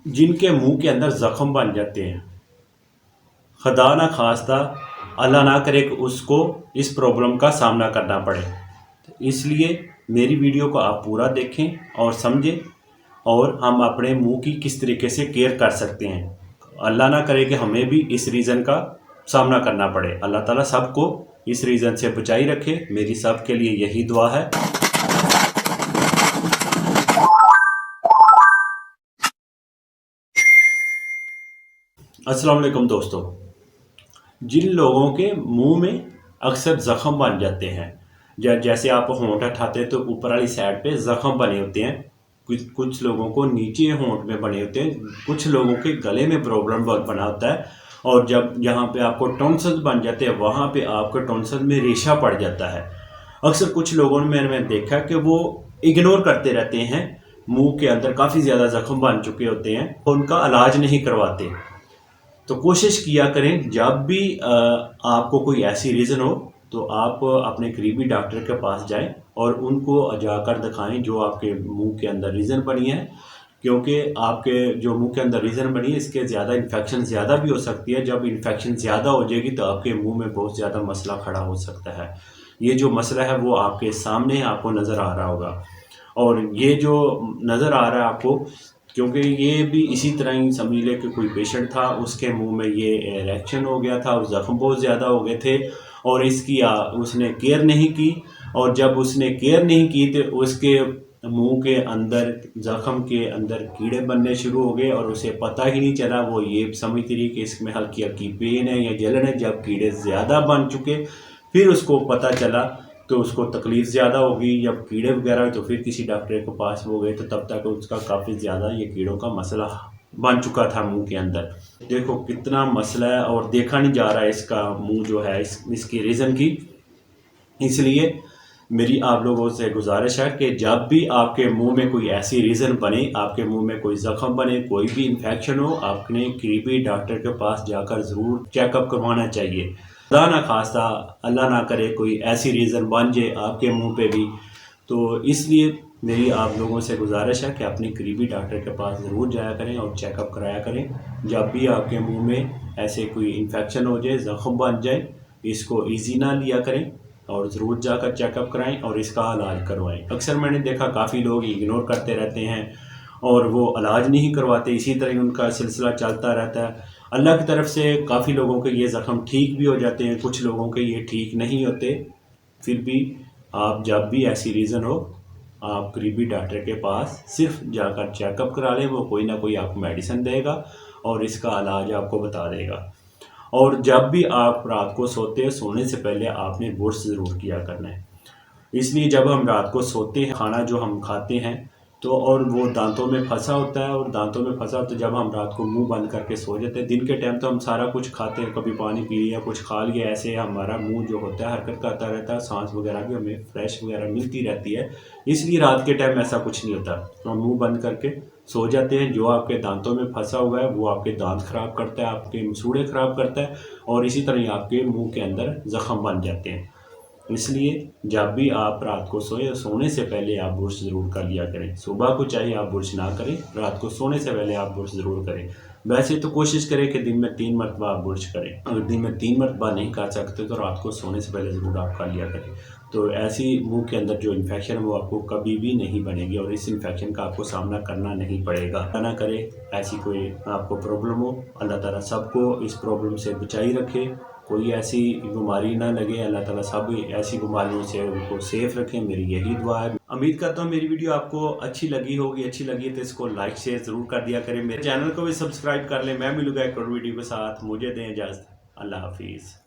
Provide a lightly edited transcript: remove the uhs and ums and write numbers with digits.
जिनके मुंह के अंदर ज़ख्म बन जाते हैं, खुदा ना खास्ता अल्लाह ना करे कि उसको इस प्रॉब्लम का सामना करना पड़े। तो इसलिए मेरी वीडियो को आप पूरा देखें और समझें और हम अपने मुंह की किस तरीके से केयर कर सकते हैं। अल्लाह ना करे कि हमें भी इस रीज़न का सामना करना पड़े। अल्लाह ताला सबको इस रीज़न से बचाई रखे। मेरी सब के लिए यही दुआ है। अस्सलाम वालेकुम दोस्तों, जिन लोगों के मुंह में अक्सर ज़ख्म बन जाते हैं, जैसे आप होंठ उठाते हैं तो ऊपर वाली साइड पे ज़ख्म बने होते हैं, कुछ लोगों को नीचे होंठ में बने होते हैं, कुछ लोगों के गले में प्रॉब्लम बहुत बना होता है। और जब यहाँ पे आपको टॉन्सिल्स बन जाते हैं, वहाँ पे आपके टॉन्सिल में रेशा पड़ जाता है। अक्सर कुछ लोगों ने मैंने देखा कि वो इग्नोर करते रहते हैं, मुंह के अंदर काफ़ी ज़्यादा ज़ख्म बन चुके होते हैं, उनका इलाज नहीं करवाते। तो कोशिश किया करें जब भी आपको कोई ऐसी रीज़न हो तो आप अपने करीबी डॉक्टर के पास जाएं और उनको जाकर दिखाएं जो आपके मुंह के अंदर रीज़न बनी है। क्योंकि आपके जो मुंह के अंदर रीज़न बनी है, इसके ज़्यादा इन्फेक्शन ज़्यादा भी हो सकती है। जब इन्फेक्शन ज़्यादा हो जाएगी तो आपके मुंह में बहुत ज़्यादा मसला खड़ा हो सकता है। ये जो मसला है वो आपके सामने आपको नज़र आ रहा होगा। और ये जो नज़र आ रहा है आपको, क्योंकि ये भी इसी तरह ही समझ ले कि कोई पेशेंट था, उसके मुंह में ये रिएक्शन हो गया था, ज़ख्म बहुत ज़्यादा हो गए थे और इसकी उसने केयर नहीं की। और जब उसने केयर नहीं की तो उसके मुंह के अंदर ज़ख्म के अंदर कीड़े बनने शुरू हो गए और उसे पता ही नहीं चला। वो ये समझती रही कि इसमें हल्की हल्की पेन है या जलन है। जब कीड़े ज़्यादा बन चुके फिर उसको पता चला तो उसको तकलीफ़ ज़्यादा होगी। जब कीड़े वगैरह तो फिर किसी डॉक्टर के पास वो गए तो तब तक उसका काफ़ी ज़्यादा ये कीड़ों का मसला बन चुका था मुंह के अंदर। देखो कितना मसला है और देखा नहीं जा रहा है इसका मुंह जो है इसकी रीज़न की। इसलिए मेरी आप लोगों से गुजारिश है कि जब भी आपके मुंह में कोई ऐसी रीज़न बने, आपके मुंह में कोई ज़ख्म बने, कोई भी इन्फेक्शन हो, आपने करीबी डॉक्टर के पास जाकर ज़रूर चेकअप करवाना चाहिए। खुदा ना खास्ता अल्लाह ना करे कोई ऐसी रीज़न बन जाए आपके मुंह पे भी। तो इसलिए मेरी आप लोगों से गुजारिश है कि अपने करीबी डॉक्टर के पास ज़रूर जाया करें और चेकअप कराया करें। जब भी आपके मुंह में ऐसे कोई इन्फेक्शन हो जाए, ज़ख्म बन जाए, इसको ईज़ी ना लिया करें और ज़रूर जाकर चेकअप कराएं और इसका इलाज करवाएं। अक्सर मैंने देखा काफ़ी लोग इग्नोर करते रहते हैं और वो इलाज नहीं करवाते, इसी तरह ही उनका सिलसिला चलता रहता है। अल्लाह की तरफ से काफ़ी लोगों के ये ज़ख्म ठीक भी हो जाते हैं, कुछ लोगों के ये ठीक नहीं होते। फिर भी आप जब भी ऐसी रीज़न हो, आप करीबी डॉक्टर के पास सिर्फ जाकर चेकअप करा लें। वो कोई ना कोई आपको मेडिसिन देगा और इसका इलाज आपको बता देगा। और जब भी आप रात को सोते हैं, सोने से पहले आपने ब्रश ज़रूर किया करना है। इसलिए जब हम रात को सोते हैं, खाना जो हम खाते हैं तो और वो दांतों में फंसा होता है और दांतों में फंसा तो जब हम रात को मुंह बंद करके सो जाते हैं, दिन के टाइम तो हम सारा कुछ खाते हैं, कभी पानी पी लिया, कुछ खा लिया, ऐसे हमारा मुंह जो होता है हरकत करता रहता है, सांस वगैरह भी हमें फ्रेश वगैरह मिलती रहती है। इसलिए रात के टाइम ऐसा कुछ नहीं होता, तो हम मुँह बंद करके सो जाते हैं। जो आपके दांतों में फंसा हुआ है वो आपके दांत ख़राब करता है, आपके मसूड़े ख़राब करता है और इसी तरह ही आपके मुँह के अंदर ज़ख्म बन जाते हैं। इसलिए जब भी आप रात को सोए, सोने से पहले आप ब्रश ज़रूर कर लिया करें। सुबह को चाहे आप ब्रश ना करें, रात को सोने से पहले आप ब्रश ज़रूर करें। वैसे तो कोशिश करें कि दिन में 3 मरतबा आप ब्रश करें। अगर दिन में 3 मरतबा नहीं कर सकते तो रात को सोने से पहले ज़रूर आप कर लिया करें। तो ऐसी मुंह के अंदर जो इन्फेक्शन है वो आपको कभी भी नहीं बनेगी और इस इन्फेक्शन का आपको सामना करना नहीं पड़ेगा। ना करे ऐसी कोई आपको प्रॉब्लम हो, अल्लाह ताला सबको इस प्रॉब्लम से बचाई रखे, कोई ऐसी बीमारी ना लगे। अल्लाह ताला सब ऐसी बीमारियों से उनको सेफ रखें, मेरी यही दुआ है। उम्मीद करता हूँ मेरी वीडियो आपको अच्छी लगी होगी। अच्छी लगी तो इसको लाइक शेयर ज़रूर कर दिया करें। मेरे चैनल को भी सब्सक्राइब कर लें। मैं मिलूंगा एक और वीडियो के साथ। मुझे दें इजाज़त। अल्लाह हाफिज़।